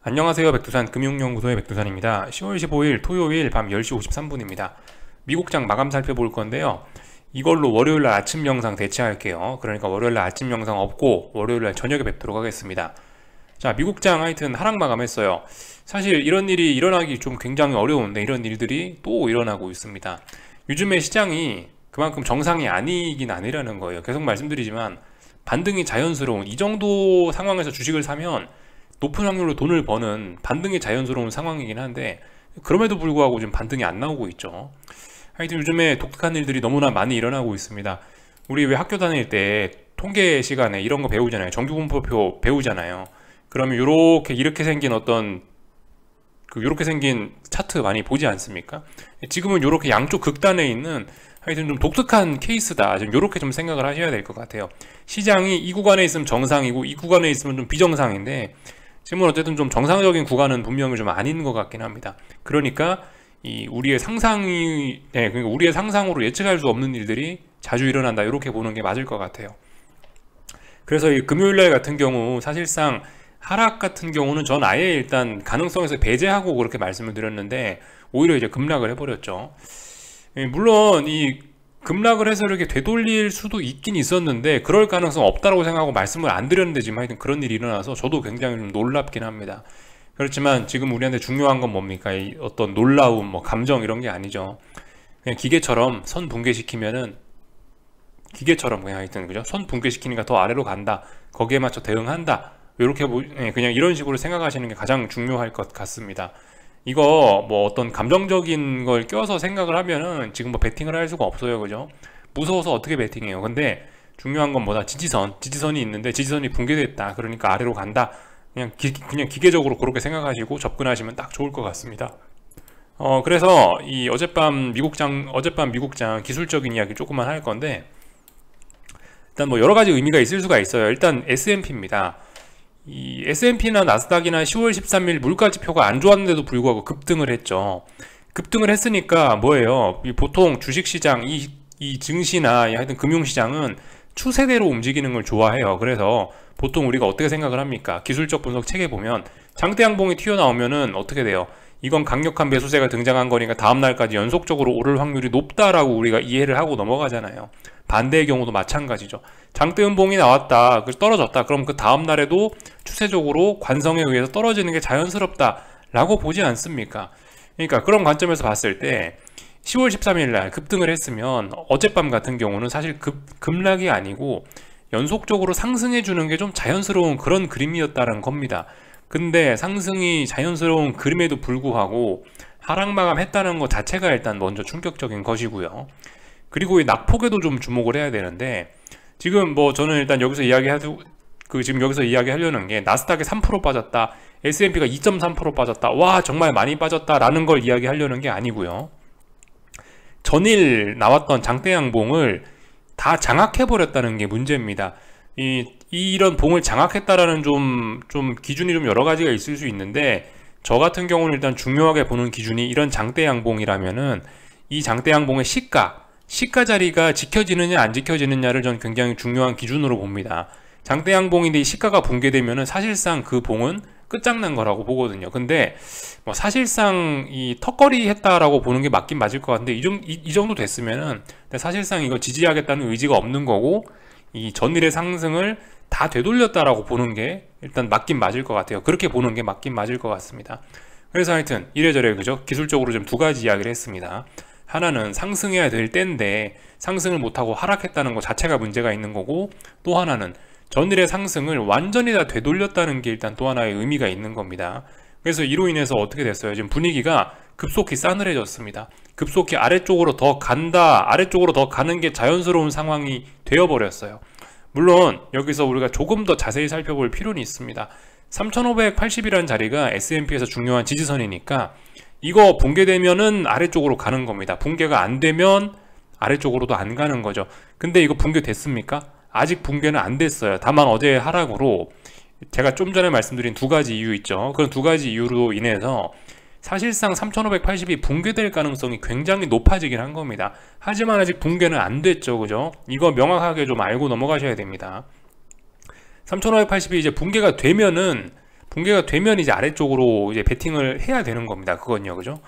안녕하세요. 백두산 금융연구소의 백두산입니다. 10월 15일 토요일 밤 10시 53분입니다. 미국장 마감 살펴볼 건데요. 이걸로 월요일날 아침 영상 대체할게요. 그러니까 월요일날 아침 영상 없고 월요일날 저녁에 뵙도록 하겠습니다. 자, 미국장 하여튼 하락 마감했어요. 사실 이런 일이 일어나기 좀 굉장히 어려운데 이런 일들이 또 일어나고 있습니다. 요즘에 시장이 그만큼 정상이 아니긴 아니라는 거예요. 계속 말씀드리지만 반등이 자연스러운 이 정도 상황에서 주식을 사면 높은 확률로 돈을 버는 반등이 자연스러운 상황이긴 한데 그럼에도 불구하고 지금 반등이 안 나오고 있죠. 하여튼 요즘에 독특한 일들이 너무나 많이 일어나고 있습니다. 우리 왜 학교 다닐 때 통계 시간에 이런 거 배우잖아요. 정규분포표 배우잖아요. 그러면 이렇게 생긴 요렇게 생긴 차트 많이 보지 않습니까? 지금은 요렇게 양쪽 극단에 있는 하여튼 좀 독특한 케이스다. 좀 요렇게 좀 생각을 하셔야 될 것 같아요. 시장이 이 구간에 있으면 정상이고 이 구간에 있으면 좀 비정상인데 지금은 어쨌든 좀 정상적인 구간은 분명히 좀 아닌 것 같긴 합니다. 그러니까 우리의 그러니까 우리의 상상으로 예측할 수 없는 일들이 자주 일어난다. 이렇게 보는 게 맞을 것 같아요. 그래서 이 금요일날 같은 경우 사실상 하락 같은 경우는 전 아예 일단 가능성에서 배제하고 그렇게 말씀을 드렸는데 오히려 이제 급락을 해버렸죠. 물론 이 급락을 해서 이렇게 되돌릴 수도 있긴 있었는데 그럴 가능성 없다고 생각하고 말씀을 안 드렸는데 지금 하여튼 그런 일이 일어나서 저도 굉장히 좀 놀랍긴 합니다. 그렇지만 지금 우리한테 중요한 건 뭡니까? 이 어떤 놀라움, 감정 이런 게 아니죠. 그냥 기계처럼 선 붕괴시키면은 기계처럼 그냥 하여튼 그죠? 선 붕괴시키니까 더 아래로 간다. 거기에 맞춰 대응한다. 이렇게 그냥 이런 식으로 생각하시는 게 가장 중요할 것 같습니다. 이거 어떤 감정적인 걸 껴서 생각을 하면은 지금 배팅을 할 수가 없어요. 그죠? 무서워서 어떻게 배팅해요? 근데 중요한 건 뭐다? 지지선이 있는데 지지선이 붕괴됐다. 그러니까 아래로 간다. 그냥 기계적으로 그렇게 생각하시고 접근하시면 딱 좋을 것 같습니다. 그래서 이 어젯밤 미국장 기술적인 이야기 조금만 할 건데 일단 여러 가지 의미가 있을 수가 있어요. 일단 S&P입니다. 이 S&P나 나스닥이나 10월 13일 물가지표가 안 좋았는데도 불구하고 급등을 했죠. 급등을 했으니까 뭐예요? 보통 주식시장, 이 증시나 하여튼 금융시장은 추세대로 움직이는 걸 좋아해요. 그래서 보통 우리가 어떻게 생각을 합니까? 기술적 분석 책에 보면 장대 양봉이 튀어나오면은 어떻게 돼요? 이건 강력한 매수세가 등장한 거니까 다음날까지 연속적으로 오를 확률이 높다라고 우리가 이해를 하고 넘어가잖아요. 반대의 경우도 마찬가지죠. 장대 음봉이 나왔다, 떨어졌다. 그럼 그 다음날에도 추세적으로 관성에 의해서 떨어지는 게 자연스럽다라고 보지 않습니까? 그러니까 그런 관점에서 봤을 때 10월 13일 날 급등을 했으면 어젯밤 같은 경우는 사실 급락이 아니고 연속적으로 상승해 주는 게 좀 자연스러운 그런 그림이었다는 겁니다. 근데 상승이 자연스러운 그림에도 불구하고 하락 마감했다는 것 자체가 일단 먼저 충격적인 것이고요. 그리고 이 낙폭에도 좀 주목을 해야 되는데 지금 저는 일단 여기서 지금 여기서 이야기하려는 게 나스닥이 3% 빠졌다, S&P가 2.3% 빠졌다, 와 정말 많이 빠졌다라는 걸 이야기하려는 게 아니고요. 전일 나왔던 장대 양봉을 다 장악해버렸다는 게 문제입니다. 이런 봉을 장악했다라는 좀 기준이 좀 여러 가지가 있을 수 있는데 저 같은 경우는 일단 중요하게 보는 기준이 이런 장대 양봉이라면은 이 장대 양봉의 시가 자리가 지켜지느냐 안 지켜지느냐를 전 굉장히 중요한 기준으로 봅니다. 장대 양봉인데 이 시가가 붕괴되면은 사실상 그 봉은 끝장난 거라고 보거든요. 근데 사실상 이 턱걸이 했다라고 보는 게 맞긴 맞을 것 같은데 이 정도 됐으면은 사실상 이거 지지하겠다는 의지가 없는 거고 이 전일의 상승을 다 되돌렸다라고 보는 게 일단 맞긴 맞을 것 같아요. 그렇게 보는 게 맞긴 맞을 것 같습니다. 그래서 하여튼 이래저래 그죠? 기술적으로 좀 두 가지 이야기를 했습니다. 하나는 상승해야 될 때인데 상승을 못하고 하락했다는 것 자체가 문제가 있는 거고, 또 하나는 전일의 상승을 완전히 다 되돌렸다는 게 일단 또 하나의 의미가 있는 겁니다. 그래서 이로 인해서 어떻게 됐어요? 지금 분위기가 급속히 싸늘해졌습니다. 급속히 아래쪽으로 더 가는 게 자연스러운 상황이 되어버렸어요. 물론 여기서 우리가 조금 더 자세히 살펴볼 필요는 있습니다. 3580이라는 자리가 S&P에서 중요한 지지선이니까 이거 붕괴되면은 아래쪽으로 가는 겁니다. 붕괴가 안 되면 아래쪽으로도 안 가는 거죠. 근데 이거 붕괴됐습니까? 아직 붕괴는 안 됐어요. 다만 어제 하락으로 제가 좀 전에 말씀드린 두 가지 이유 있죠. 그런 두 가지 이유로 인해서 사실상 3580이 붕괴될 가능성이 굉장히 높아지긴 한 겁니다. 하지만 아직 붕괴는 안 됐죠. 그죠? 이거 명확하게 좀 알고 넘어가셔야 됩니다. 3580이 이제 붕괴가 되면은 붕괴가 되면 이제 아래쪽으로 이제 베팅을 해야 되는 겁니다. 그건요, 그죠?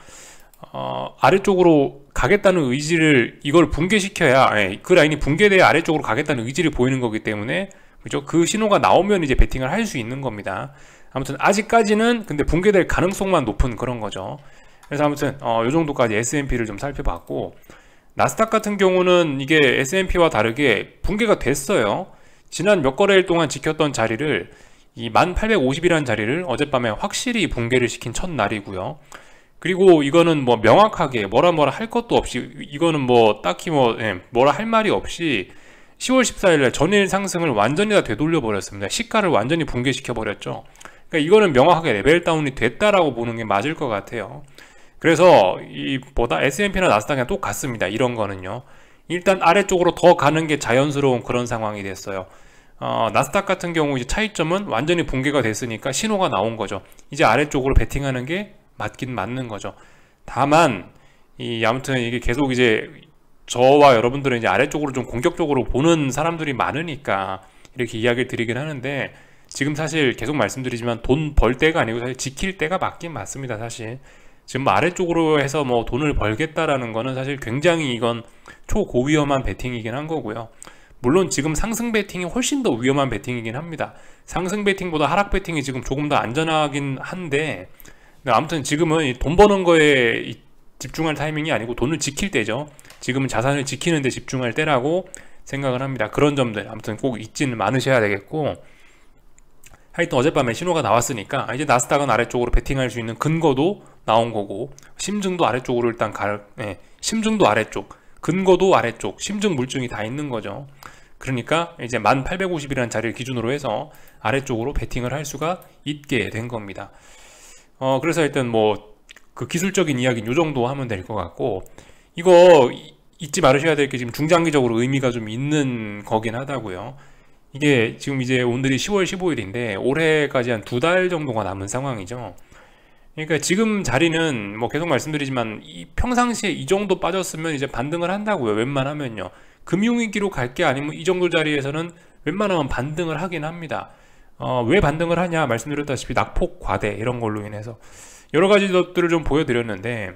아래쪽으로 가겠다는 의지를, 이걸 붕괴시켜야, 그 라인이 붕괴돼야 아래쪽으로 가겠다는 의지를 보이는 거기 때문에, 그죠? 그 신호가 나오면 이제 베팅을 할 수 있는 겁니다. 아무튼 아직까지는 근데 붕괴될 가능성만 높은 그런 거죠. 그래서 아무튼 요 정도까지 S&P를 좀 살펴봤고, 나스닥 같은 경우는 이게 S&P와 다르게 붕괴가 됐어요. 지난 몇 거래일 동안 지켰던 자리를, 이 1850이라는 자리를 어젯밤에 확실히 붕괴를 시킨 첫날이고요. 그리고 이거는 뭐 명확하게 뭐라 할 것도 없이, 이거는 뭐 딱히 뭐라 할 말이 없이 10월 14일날 전일 상승을 완전히 다 되돌려 버렸습니다. 시가를 완전히 붕괴시켜 버렸죠. 그러니까 이거는 명확하게 레벨 다운이 됐다라고 보는 게 맞을 것 같아요. 그래서 이 S&P나 나스닥이랑 똑같습니다. 이런 거는요. 일단 아래쪽으로 더 가는 게 자연스러운 그런 상황이 됐어요. 나스닥 같은 경우 이제 차이점은 완전히 붕괴가 됐으니까 신호가 나온 거죠. 이제 아래쪽으로 베팅하는 게 맞긴 맞는 거죠. 다만 아무튼 이게 계속 이제 저와 여러분들은 이제 아래쪽으로 좀 공격적으로 보는 사람들이 많으니까 이렇게 이야기를 드리긴 하는데, 지금 사실 계속 말씀드리지만 돈 벌 때가 아니고 사실 지킬 때가 맞긴 맞습니다. 사실 지금 아래쪽으로 해서 뭐 돈을 벌겠다라는 거는 사실 굉장히 이건 초고위험한 베팅이긴 한 거고요. 물론 지금 상승 베팅이 훨씬 더 위험한 베팅이긴 합니다. 상승 베팅보다 하락 베팅이 지금 조금 더 안전하긴 한데, 아무튼 지금은 돈 버는 거에 집중할 타이밍이 아니고 돈을 지킬 때죠. 지금은 자산을 지키는 데 집중할 때라고 생각을 합니다. 그런 점들 아무튼 꼭 잊지는 않으셔야 되겠고, 하여튼 어젯밤에 신호가 나왔으니까 이제 나스닥은 아래쪽으로 베팅할 수 있는 근거도 나온 거고, 심증도 아래쪽으로 일단 심증도 아래쪽, 근거도 아래쪽, 심증 물증이 다 있는 거죠. 그러니까 이제 1850이라는 자리를 기준으로 해서 아래쪽으로 베팅을 할 수가 있게 된 겁니다. 그래서 일단 뭐 그 기술적인 이야기는 이 정도 하면 될 것 같고, 이거 잊지 말으셔야 될 게 지금 중장기적으로 의미가 좀 있는 거긴 하다고요. 이게 지금 이제 오늘이 10월 15일인데 올해까지 한 2달 정도가 남은 상황이죠. 그러니까 지금 자리는 뭐 계속 말씀드리지만 평상시에 이 정도 빠졌으면 이제 반등을 한다고요. 웬만하면요. 금융위기로 갈 게 아니면 이 정도 자리에서는 웬만하면 반등을 하긴 합니다. 왜 반등을 하냐 말씀드렸다시피 낙폭 과대 이런 걸로 인해서 여러 가지 것들을 좀 보여드렸는데,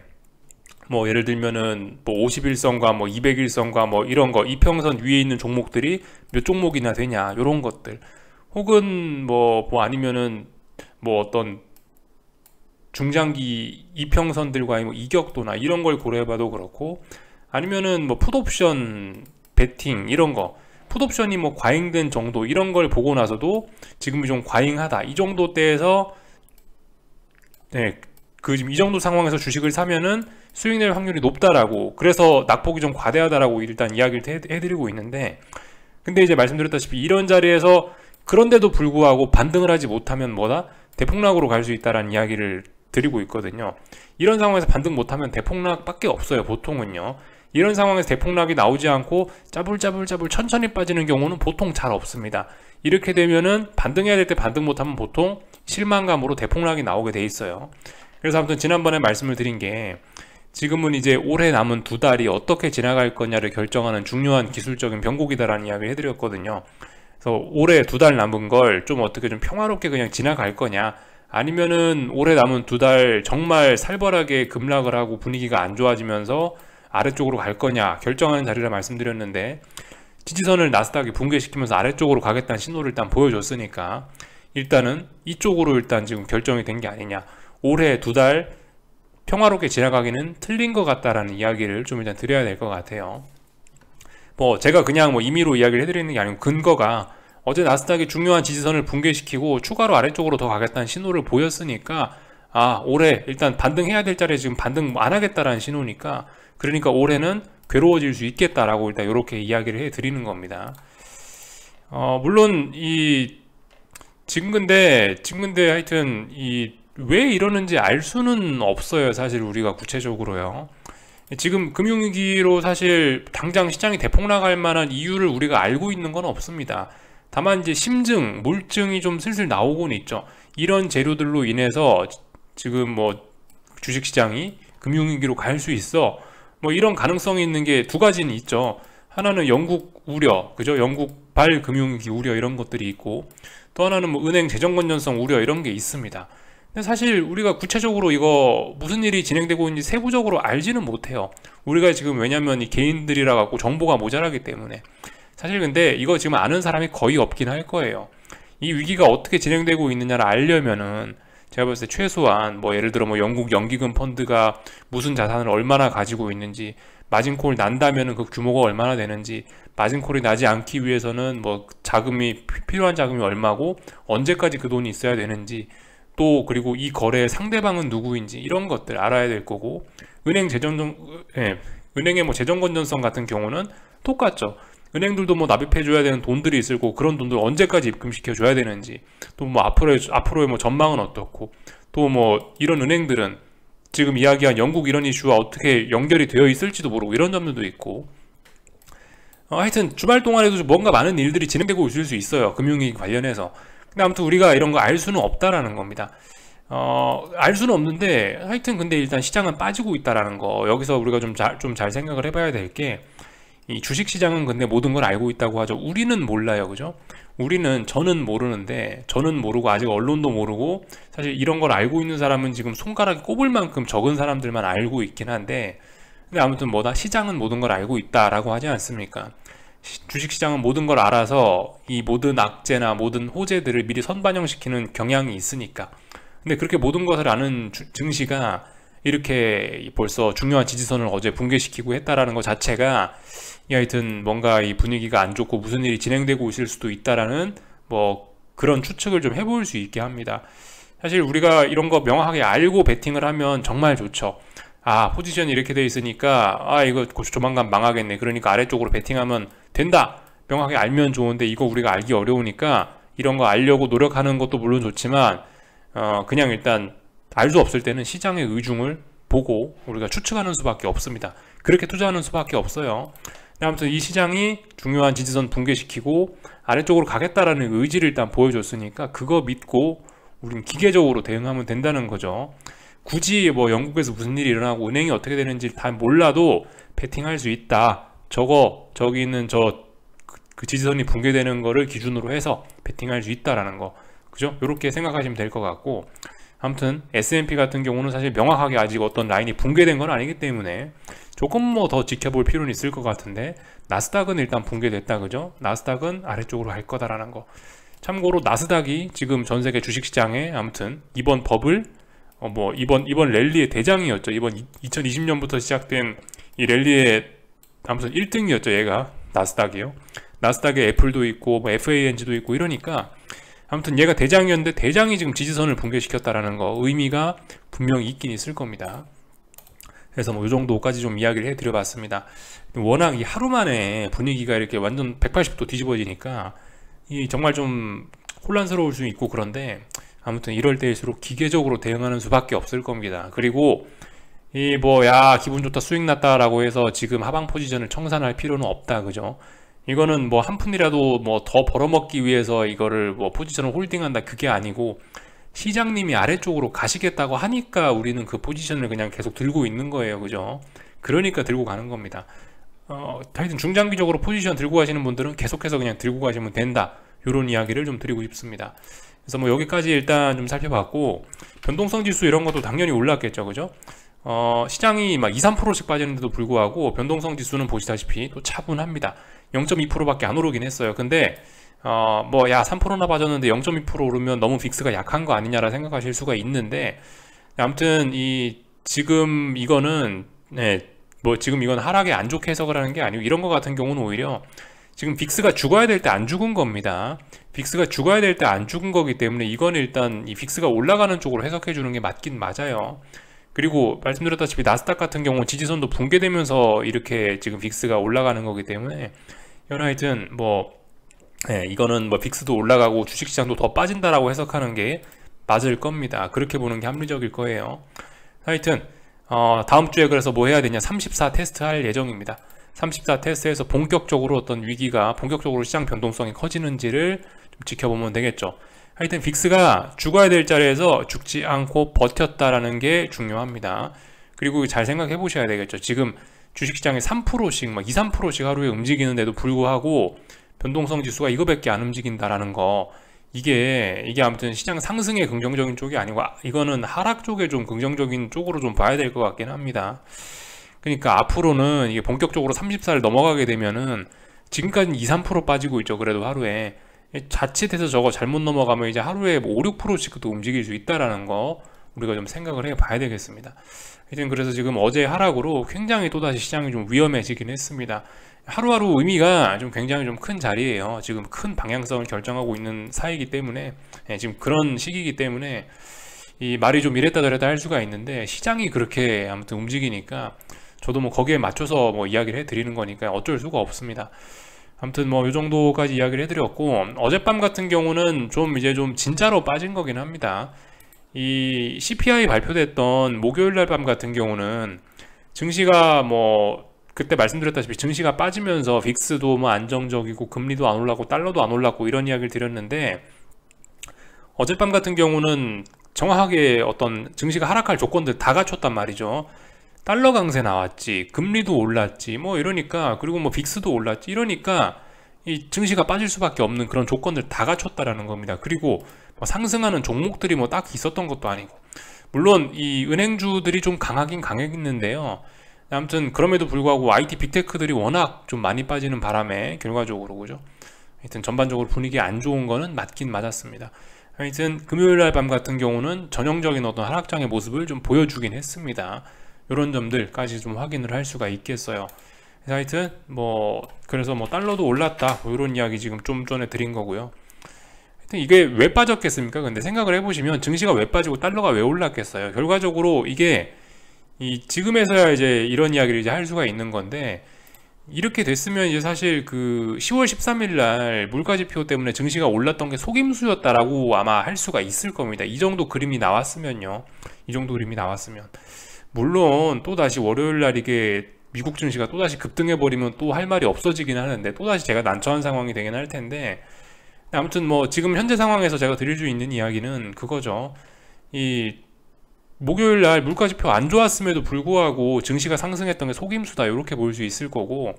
뭐 예를 들면은 뭐 51선과 뭐 200일선과 뭐 이런 거 이평선 위에 있는 종목들이 몇 종목이나 되냐 이런 것들, 혹은 뭐 아니면은 뭐 어떤 중장기 이평선들과의 뭐 이격도나 이런 걸 고려해봐도 그렇고, 아니면은 뭐 풋옵션 베팅 이런 거, 풋옵션이 뭐 과잉된 정도 이런 걸 보고 나서도 지금이 좀 과잉하다 이 정도 때에서 지금 이 정도 상황에서 주식을 사면은 수익 낼 확률이 높다라고, 그래서 낙폭이 좀 과대하다라고 일단 이야기를 해드리고 있는데, 근데 이제 말씀드렸다시피 이런 자리에서 그런데도 불구하고 반등을 하지 못하면 대폭락으로 갈 수 있다라는 이야기를 드리고 있거든요. 이런 상황에서 반등 못하면 대폭락밖에 없어요. 보통은요. 이런 상황에서 대폭락이 나오지 않고 짜불짜불 천천히 빠지는 경우는 보통 잘 없습니다. 이렇게 되면은 반등해야 될 때 반등 못하면 보통 실망감으로 대폭락이 나오게 돼 있어요. 그래서 아무튼 지난번에 말씀을 드린 게, 지금은 이제 올해 남은 2달이 어떻게 지나갈 거냐를 결정하는 중요한 기술적인 변곡이다라는 이야기를 해드렸거든요. 그래서 올해 2달 남은 걸 좀 어떻게 좀 평화롭게 그냥 지나갈 거냐, 아니면은 올해 남은 2달 정말 살벌하게 급락을 하고 분위기가 안 좋아지면서 아래쪽으로 갈 거냐 결정하는 자리라 말씀드렸는데, 지지선을 나스닥이 붕괴시키면서 아래쪽으로 가겠다는 신호를 일단 보여줬으니까 일단은 이쪽으로 일단 지금 결정이 된 게 아니냐, 올해 2달 평화롭게 지나가기는 틀린 것 같다라는 이야기를 좀 일단 드려야 될 것 같아요. 뭐 제가 그냥 뭐 임의로 이야기를 해드리는 게 아니고, 근거가 어제 나스닥이 중요한 지지선을 붕괴시키고 추가로 아래쪽으로 더 가겠다는 신호를 보였으니까, 올해 일단 반등해야 될 자리에 지금 반등 안 하겠다라는 신호니까, 그러니까 올해는 괴로워질 수 있겠다라고 일단 이렇게 이야기를 해드리는 겁니다. 물론 지금 근데 하여튼 왜 이러는지 알 수는 없어요. 사실 우리가 구체적으로요. 지금 금융위기로 사실 당장 시장이 대폭락할 만한 이유를 우리가 알고 있는 건 없습니다. 다만 이제 심증, 물증이 좀 슬슬 나오곤 있죠. 이런 재료들로 인해서 지금 뭐 주식시장이 금융위기로 갈 수 있어, 뭐 이런 가능성이 있는 게 2가지는 있죠. 하나는 영국 우려, 그죠? 영국발 금융위기 우려 이런 것들이 있고, 또 하나는 뭐 은행 재정 건전성 우려 이런 게 있습니다. 근데 사실 우리가 구체적으로 이거 무슨 일이 진행되고 있는지 세부적으로 알지는 못해요. 우리가 지금 왜냐면 이 개인들이라 갖고 정보가 모자라기 때문에. 사실 근데 이거 지금 아는 사람이 거의 없긴 할 거예요. 이 위기가 어떻게 진행되고 있느냐를 알려면은 제가 봤을 때 최소한 뭐 예를 들어 뭐 영국 연기금 펀드가 무슨 자산을 얼마나 가지고 있는지, 마진콜 난다면은 그 규모가 얼마나 되는지, 마진콜이 나지 않기 위해서는 뭐 자금이 필요한 자금이 얼마고 언제까지 그 돈이 있어야 되는지, 또 그리고 이 거래의 상대방은 누구인지 이런 것들 알아야 될 거고, 은행의 뭐 재정 건전성 같은 경우는 똑같죠. 은행들도 뭐 납입해 줘야 되는 돈들이 있을 거고, 그런 돈들 언제까지 입금시켜 줘야 되는지, 또 뭐 앞으로의 뭐 전망은 어떻고, 또 뭐 이런 은행들은 지금 이야기한 영국 이런 이슈와 어떻게 연결이 되어 있을지도 모르고 이런 점들도 있고, 하여튼 주말 동안에도 뭔가 많은 일들이 진행되고 있을 수 있어요, 금융위기 관련해서. 근데 아무튼 우리가 이런 거 알 수는 없다라는 겁니다. 알 수는 없는데 하여튼 근데 일단 시장은 빠지고 있다라는 거, 여기서 우리가 좀 잘 생각을 해봐야 될 게, 이 주식시장은 근데 모든 걸 알고 있다고 하죠. 우리는 몰라요, 그죠? 저는 모르는데, 저는 모르고 아직 언론도 모르고, 사실 이런 걸 알고 있는 사람은 지금 손가락에 꼽을 만큼 적은 사람들만 알고 있긴 한데, 근데 아무튼 뭐다, 시장은 모든 걸 알고 있다라고 하지 않습니까? 주식시장은 모든 걸 알아서 이 모든 악재나 모든 호재들을 미리 선반영시키는 경향이 있으니까. 근데 그렇게 모든 것을 아는 증시가 이렇게 벌써 중요한 지지선을 어제 붕괴시키고 했다라는 것 자체가, 하여튼 뭔가 이 분위기가 안 좋고 무슨 일이 진행되고 있을 수도 있다라는 뭐 그런 추측을 좀 해볼 수 있게 합니다. 사실 우리가 이런 거 명확하게 알고 베팅을 하면 정말 좋죠. 포지션이 이렇게 돼 있으니까 이거 조만간 망하겠네, 그러니까 아래쪽으로 베팅하면 된다, 명확하게 알면 좋은데, 이거 우리가 알기 어려우니까 이런 거 알려고 노력하는 것도 물론 좋지만, 그냥 일단 알 수 없을 때는 시장의 의중을 보고 우리가 추측하는 수밖에 없습니다. 그렇게 투자하는 수밖에 없어요. 아무튼 이 시장이 중요한 지지선 붕괴시키고 아래쪽으로 가겠다라는 의지를 일단 보여줬으니까 그거 믿고 우린 기계적으로 대응하면 된다는 거죠. 굳이 뭐 영국에서 무슨 일이 일어나고 은행이 어떻게 되는지 다 몰라도 베팅할 수 있다, 저기 있는 그 지지선이 붕괴되는 거를 기준으로 해서 베팅할 수 있다라는 거, 그죠? 이렇게 생각하시면 될 것 같고, 아무튼 S&P 같은 경우는 사실 명확하게 아직 어떤 라인이 붕괴된 건 아니기 때문에 조금 뭐 더 지켜볼 필요는 있을 것 같은데, 나스닥은 일단 붕괴됐다, 그죠? 나스닥은 아래쪽으로 갈 거다라는 거. 참고로 나스닥이 지금 전 세계 주식시장에 아무튼 이번 버블, 이번 랠리의 대장이었죠. 이번 2020년부터 시작된 이 랠리의 아무튼 1등이었죠, 얘가. 나스닥이요. 나스닥에 애플도 있고 뭐 FANG도 있고 이러니까 아무튼 얘가 대장이었는데, 대장이 지금 지지선을 붕괴시켰다라는 거 의미가 분명히 있긴 있을 겁니다. 그래서 뭐 이 정도까지 좀 이야기를 해드려 봤습니다. 워낙 이 하루 만에 분위기가 이렇게 완전 180도 뒤집어지니까 이 정말 좀 혼란스러울 수 있고, 그런데 아무튼 이럴 때일수록 기계적으로 대응하는 수밖에 없을 겁니다. 그리고 기분 좋다, 수익 났다라고 해서 지금 하방 포지션을 청산할 필요는 없다, 그죠? 이거는 뭐 한 푼이라도 뭐 더 벌어먹기 위해서 이거를 뭐 포지션을 홀딩한다, 그게 아니고 시장님이 아래쪽으로 가시겠다고 하니까 우리는 그 포지션을 그냥 계속 들고 있는 거예요, 그죠? 그러니까 들고 가는 겁니다. 하여튼 중장기적으로 포지션 들고 가시는 분들은 계속해서 그냥 들고 가시면 된다, 이런 이야기를 좀 드리고 싶습니다. 그래서 뭐 여기까지 일단 좀 살펴봤고, 변동성 지수 이런 것도 당연히 올랐겠죠, 그죠? 시장이 막 2, 3%씩 빠지는데도 불구하고 변동성 지수는 보시다시피 또 차분합니다. 0.2%밖에 안 오르긴 했어요. 근데 3%나 빠졌는데 0.2% 오르면 너무 빅스가 약한 거 아니냐라 생각하실 수가 있는데, 아무튼 지금 이건 하락에 안 좋게 해석을 하는 게 아니고, 이런 거 같은 경우는 오히려 지금 빅스가 죽어야 될 때 안 죽은 겁니다. 빅스가 죽어야 될 때 안 죽은 거기 때문에 이건 일단 이 빅스가 올라가는 쪽으로 해석해 주는 게 맞긴 맞아요. 그리고 말씀드렸다시피 나스닥 같은 경우 지지선도 붕괴되면서 이렇게 지금 빅스가 올라가는 거기 때문에, 하여튼 이거는 빅스도 올라가고 주식시장도 더 빠진다라고 해석하는 게 맞을 겁니다. 그렇게 보는 게 합리적일 거예요. 하여튼 다음 주에 그래서 뭐 해야 되냐, 34 테스트 할 예정입니다. 34 테스트에서 본격적으로 본격적으로 시장 변동성이 커지는지를 좀 지켜보면 되겠죠. 하여튼 빅스가 죽어야 될 자리에서 죽지 않고 버텼다라는 게 중요합니다. 그리고 잘 생각해 보셔야 되겠죠. 지금 주식시장에 3%씩 2, 3%씩 하루에 움직이는데도 불구하고 변동성 지수가 이거밖에 안 움직인다라는 거, 이게 아무튼 시장 상승의 긍정적인 쪽이 아니고 이거는 하락 쪽에 좀 긍정적인 쪽으로 좀 봐야 될 것 같긴 합니다. 그러니까 앞으로는 이게 본격적으로 30살 넘어가게 되면은 지금까지는 2, 3% 빠지고 있죠. 그래도 하루에 자칫해서 저거 잘못 넘어가면 이제 하루에 뭐 5, 6%씩도 움직일 수 있다라는 거 우리가 좀 생각을 해 봐야 되겠습니다. 하여튼 그래서 지금 어제 하락으로 굉장히 또다시 시장이 좀 위험해지긴 했습니다. 하루하루 의미가 좀 굉장히 좀 큰 자리예요. 지금 큰 방향성을 결정하고 있는 사이기 때문에 지금 그런 시기이기 때문에 이 말이 좀 이랬다 저랬다 할 수가 있는데 시장이 그렇게 아무튼 움직이니까 저도 뭐 거기에 맞춰서 뭐 이야기를 해드리는 거니까 어쩔 수가 없습니다. 아무튼 뭐 이 정도까지 이야기를 해드렸고, 어젯밤 같은 경우는 좀 이제 좀 진짜로 빠진 거긴 합니다. 이 CPI 발표됐던 목요일 날 밤 같은 경우는 증시가 뭐 그때 말씀드렸다시피 증시가 빠지면서 빅스도 뭐 안정적이고 금리도 안 올랐고 달러도 안 올랐고 이런 이야기를 드렸는데, 어젯밤 같은 경우는 정확하게 어떤 증시가 하락할 조건들 다 갖췄단 말이죠. 달러 강세 나왔지, 금리도 올랐지, 뭐 이러니까, 그리고 뭐 빅스도 올랐지, 이러니까 이 증시가 빠질 수밖에 없는 그런 조건들 다 갖췄다라는 겁니다. 그리고 뭐 상승하는 종목들이 뭐 딱 있었던 것도 아니고, 물론 이 은행주들이 좀 강하긴 강했는데요. 아무튼 그럼에도 불구하고 IT 빅테크들이 워낙 좀 많이 빠지는 바람에 결과적으로, 그죠? 하여튼 전반적으로 분위기 안 좋은 거는 맞긴 맞았습니다. 하여튼 금요일 날 밤 같은 경우는 전형적인 어떤 하락장의 모습을 좀 보여주긴 했습니다. 이런 점들까지 좀 확인을 할 수가 있겠어요. 하여튼 뭐 그래서 뭐 달러도 올랐다 뭐 이런 이야기 지금 좀 전에 드린 거고요. 하여튼 이게 왜 빠졌겠습니까? 근데 생각을 해보시면 증시가 왜 빠지고 달러가 왜 올랐겠어요? 결과적으로 이게 이 지금에서야 이제 이런 이야기를 이제 할 수가 있는 건데, 이렇게 됐으면 이제 사실 그 10월 13일 날 물가지표 때문에 증시가 올랐던 게 속임수였다라고 아마 할 수가 있을 겁니다. 이 정도 그림이 나왔으면요. 이 정도 그림이 나왔으면. 물론 또다시 월요일 날 이게 미국 증시가 또다시 급등해버리면 또 할 말이 없어지긴 하는데, 또다시 제가 난처한 상황이 되긴 할 텐데, 아무튼 뭐 지금 현재 상황에서 제가 드릴 수 있는 이야기는 그거죠. 이 목요일 날 물가지표 안 좋았음에도 불구하고 증시가 상승했던 게 속임수다, 이렇게 볼 수 있을 거고,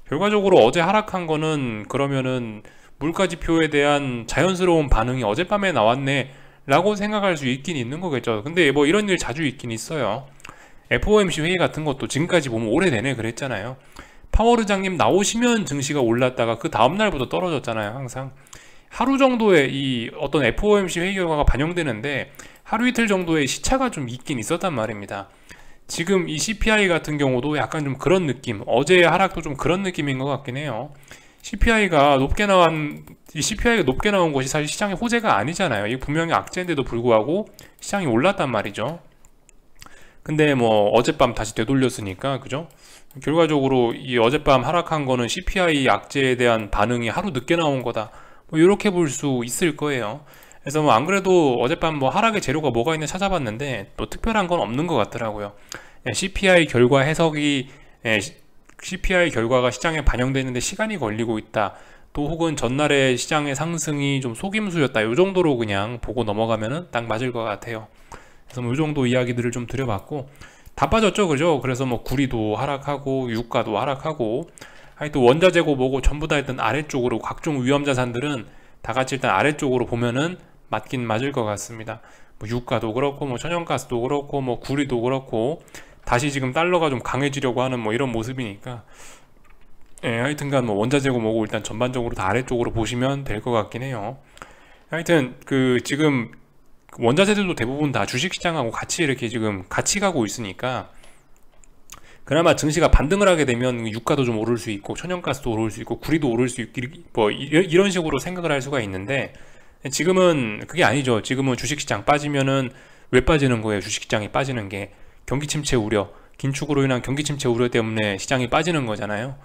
결과적으로 어제 하락한 거는 그러면은 물가지표에 대한 자연스러운 반응이 어젯밤에 나왔네 라고 생각할 수 있긴 있는 거겠죠. 근데 뭐 이런 일 자주 있긴 있어요. FOMC 회의 같은 것도 지금까지 보면 오래되네 그랬잖아요. 파월 의장님 나오시면 증시가 올랐다가 그 다음날부터 떨어졌잖아요. 항상 하루 정도의 이 어떤 FOMC 회의 결과가 반영되는데 하루 이틀 정도의 시차가 좀 있긴 있었단 말입니다. 지금 이 CPI 같은 경우도 약간 좀 그런 느낌, 어제의 하락도 좀 그런 느낌인 것 같긴 해요. CPI가 높게 나온 것이 사실 시장의 호재가 아니잖아요. 이게 분명히 악재인데도 불구하고 시장이 올랐단 말이죠. 근데 뭐 어젯밤 다시 되돌렸으니까, 그죠? 결과적으로 이 어젯밤 하락한 거는 CPI 악재에 대한 반응이 하루 늦게 나온 거다, 뭐 이렇게 볼 수 있을 거예요. 그래서 뭐 안 그래도 어젯밤 뭐 하락의 재료가 뭐가 있나 찾아봤는데 또 특별한 건 없는 것 같더라고요. CPI 결과 해석이 CPI 결과가 시장에 반영되는데 시간이 걸리고 있다, 또 혹은 전날의 시장의 상승이 좀 속임수였다, 이 정도로 그냥 보고 넘어가면은 딱 맞을 것 같아요. 그래서 뭐 이 정도 이야기들을 좀 드려봤고, 다 빠졌죠, 그죠? 그래서 뭐 구리도 하락하고 유가도 하락하고, 하여튼 원자재고 뭐고 전부 다 일단 아래쪽으로 각종 위험 자산들은 다 같이 일단 아래쪽으로 보면은 맞긴 맞을 것 같습니다. 뭐 유가도 그렇고 뭐 천연가스도 그렇고 뭐 구리도 그렇고 다시 지금 달러가 좀 강해지려고 하는 뭐 이런 모습이니까, 하여튼간 뭐 원자재고 뭐고 일단 전반적으로 다 아래쪽으로 보시면 될 것 같긴 해요. 하여튼 그 지금 원자재들도 대부분 다 주식시장하고 같이 이렇게 지금 같이 가고 있으니까, 그나마 증시가 반등을 하게 되면 유가도 좀 오를 수 있고 천연가스도 오를 수 있고 구리도 오를 수 있고 뭐 이런 식으로 생각을 할 수가 있는데, 지금은 그게 아니죠. 지금은 주식시장 빠지면은 왜 빠지는 거예요? 주식시장이 빠지는 게 경기 침체 우려, 긴축으로 인한 경기 침체 우려 때문에 시장이 빠지는 거잖아요.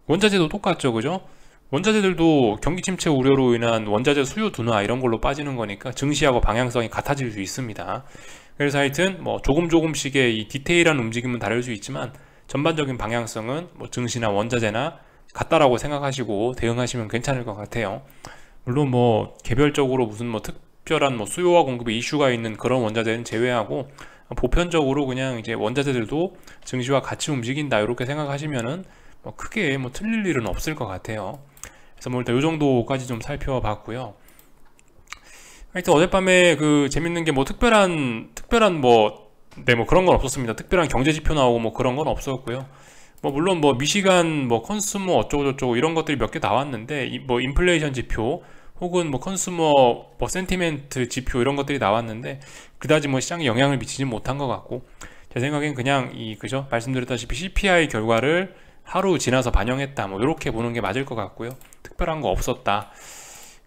원자재도 똑같죠, 그죠? 원자재들도 경기 침체 우려로 인한 원자재 수요 둔화 이런 걸로 빠지는 거니까 증시하고 방향성이 같아질 수 있습니다. 그래서 하여튼 뭐 조금씩의 이 디테일한 움직임은 다를 수 있지만 전반적인 방향성은 뭐 증시나 원자재나 같다라고 생각하시고 대응하시면 괜찮을 것 같아요. 물론 뭐 개별적으로 무슨 뭐 특별한 뭐 수요와 공급에 이슈가 있는 그런 원자재는 제외하고 보편적으로 그냥 이제 원자재들도 증시와 같이 움직인다, 이렇게 생각하시면은 뭐 크게 뭐 틀릴 일은 없을 것 같아요. 그래서 뭐 일단 이 정도까지 좀 살펴봤고요. 하여튼 어젯밤에 그 재밌는 게 뭐 특별한 뭐 네, 뭐 그런 건 없었습니다. 특별한 경제 지표 나오고 뭐 그런 건 없었고요. 뭐 물론 뭐 미시간 뭐 컨슈머 어쩌고 저쩌고 이런 것들이 몇 개 나왔는데 뭐 인플레이션 지표 혹은 뭐 컨슈머 뭐 센티멘트 지표 이런 것들이 나왔는데 그다지 뭐 시장에 영향을 미치지 못한 것 같고, 제 생각엔 그냥 그죠, 말씀드렸다시피 CPI 결과를 하루 지나서 반영했다 뭐 이렇게 보는 게 맞을 것 같고요. 특별한 거 없었다.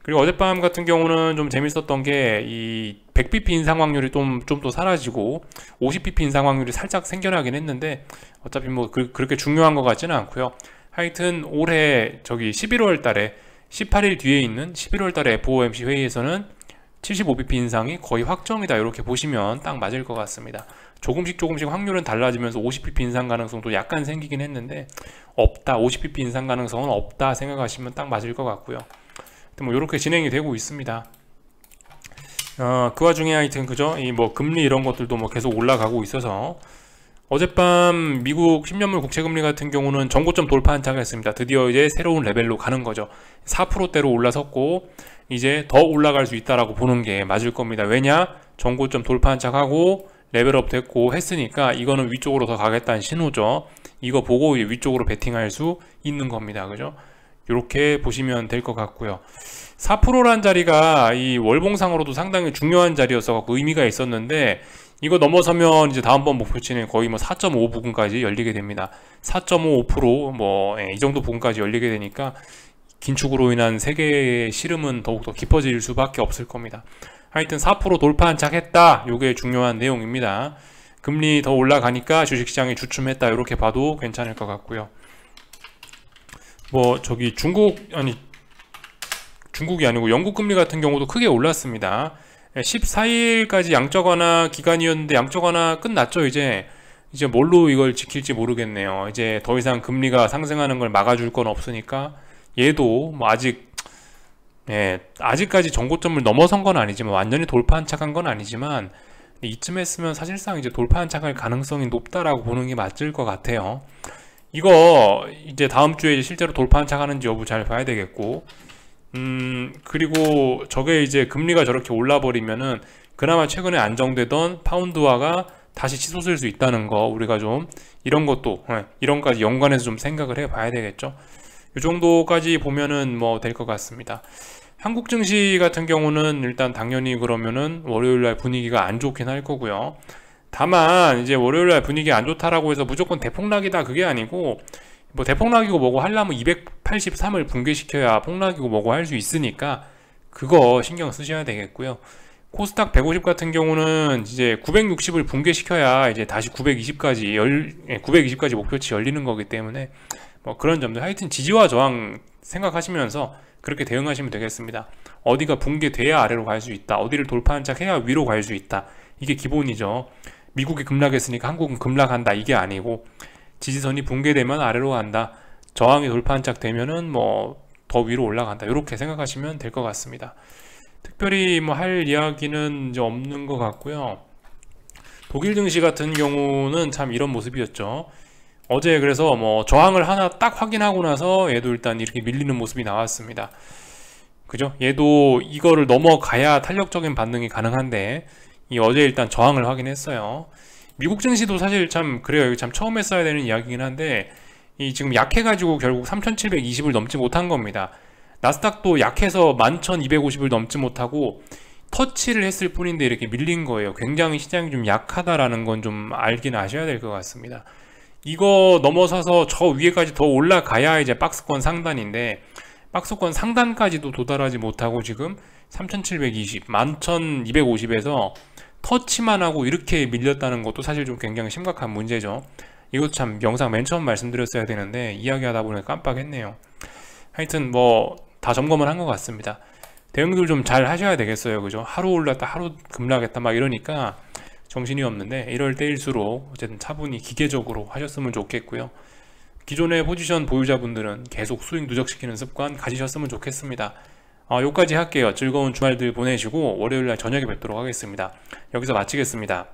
그리고 어젯밤 같은 경우는 좀 재밌었던 게 이 100bp 인상 확률이 좀 더 사라지고 50bp 인상 확률이 살짝 생겨나긴 했는데 어차피 뭐 그렇게 중요한 것 같지는 않고요. 하여튼 올해 저기 11월 달에 18일 뒤에 있는 11월 달에 FOMC 회의에서는 75bp 인상이 거의 확정이다 이렇게 보시면 딱 맞을 것 같습니다. 조금씩 확률은 달라지면서 50bp 인상 가능성도 약간 생기긴 했는데 없다, 50bp 인상 가능성은 없다 생각하시면 딱 맞을 것 같고요. 뭐 이렇게 진행이 되고 있습니다. 그 와중에 하여튼 그죠, 이 뭐 금리 이런 것들도 뭐 계속 올라가고 있어서 어젯밤 미국 10년물 국채금리 같은 경우는 전고점 돌파 한착했습니다. 드디어 이제 새로운 레벨로 가는 거죠. 4%대로 올라섰고 이제 더 올라갈 수 있다라고 보는 게 맞을 겁니다. 왜냐? 전고점 돌파 한착하고 레벨업 됐고 했으니까 이거는 위쪽으로 더 가겠다는 신호죠. 이거 보고 이제 위쪽으로 베팅할 수 있는 겁니다. 그죠? 이렇게 보시면 될 것 같고요. 4%란 자리가 이 월봉상으로도 상당히 중요한 자리였어 갖고 의미가 있었는데 이거 넘어서면 이제 다음번 목표치는 거의 뭐 4.5 부근까지 열리게 됩니다. 4.55% 이 정도 부근까지 열리게 되니까 긴축으로 인한 세계의 시름은 더욱더 깊어질 수밖에 없을 겁니다. 하여튼 4% 돌파 한착했다. 요게 중요한 내용입니다. 금리 더 올라가니까 주식시장이 주춤했다. 이렇게 봐도 괜찮을 것 같고요. 뭐 저기 중국이 아니고 영국 금리 같은 경우도 크게 올랐습니다. 14일까지 양적 완화 기간이었는데 양적 완화 끝났죠. 이제 뭘로 이걸 지킬지 모르겠네요. 이제 더 이상 금리가 상승하는 걸 막아줄 건 없으니까 얘도 뭐 아직까지 전고점을 넘어선 건 아니지만 완전히 돌파 한착한 건 아니지만 이쯤 했으면 사실상 이제 돌파 한착할 가능성이 높다라고 보는 게 맞을 것 같아요. 이거 이제 다음 주에 실제로 돌파 한착하는지 여부 잘 봐야 되겠고, 그리고 저게 이제 금리가 저렇게 올라버리면은 그나마 최근에 안정되던 파운드화가 다시 치솟을 수 있다는 거, 우리가 좀 이런 것까지 연관해서 좀 생각을 해 봐야 되겠죠. 이 정도까지 보면은 뭐 될 것 같습니다. 한국 증시 같은 경우는 일단 당연히 그러면은 월요일날 분위기가 안 좋긴 할 거고요. 다만 이제 월요일날 분위기 안 좋다라고 해서 무조건 대폭락이다 그게 아니고, 뭐 대폭락이고 뭐고 하려면 283을 붕괴시켜야 폭락이고 뭐고 할 수 있으니까 그거 신경 쓰셔야 되겠고요. 코스닥 150 같은 경우는 이제 960을 붕괴시켜야 이제 다시 920까지 목표치 열리는 거기 때문에 뭐 그런 점들, 하여튼 지지와 저항 생각하시면서 그렇게 대응하시면 되겠습니다. 어디가 붕괴돼야 아래로 갈 수 있다, 어디를 돌파 한착해야 위로 갈 수 있다, 이게 기본이죠. 미국이 급락했으니까 한국은 급락한다 이게 아니고, 지지선이 붕괴되면 아래로 간다, 저항이 돌파 한착 되면은 뭐 더 위로 올라간다, 이렇게 생각하시면 될 것 같습니다. 특별히 뭐 할 이야기는 이제 없는 것 같고요. 독일 증시 같은 경우는 참 이런 모습이었죠. 어제 그래서 뭐 저항을 하나 딱 확인하고 나서 얘도 일단 이렇게 밀리는 모습이 나왔습니다. 그죠? 얘도 이거를 넘어가야 탄력적인 반등이 가능한데 어제 일단 저항을 확인했어요. 미국 증시도 사실 참 그래요. 이거 참 처음 했어야 되는 이야기긴 한데 지금 약해가지고 결국 3720을 넘지 못한 겁니다. 나스닥도 약해서 11250을 넘지 못하고 터치를 했을 뿐인데 이렇게 밀린 거예요. 굉장히 시장이 좀 약하다라는 건 좀 알긴 아셔야 될 것 같습니다. 이거 넘어서서 저 위에까지 더 올라가야 이제 박스권 상단인데 박스권 상단까지도 도달하지 못하고 지금 3720, 11250에서 터치만 하고 이렇게 밀렸다는 것도 사실 좀 굉장히 심각한 문제죠. 이것도 참 영상 맨 처음 말씀드렸어야 되는데 이야기하다 보니 깜빡했네요. 하여튼 뭐 다 점검을 한 것 같습니다. 대응들 좀 잘 하셔야 되겠어요. 그죠? 하루 올랐다 하루 급락했다 막 이러니까 정신이 없는데 이럴 때일수록 어쨌든 차분히 기계적으로 하셨으면 좋겠고요. 기존의 포지션 보유자분들은 계속 수익 누적시키는 습관 가지셨으면 좋겠습니다. 여기까지 할게요. 즐거운 주말들 보내시고 월요일날 저녁에 뵙도록 하겠습니다. 여기서 마치겠습니다.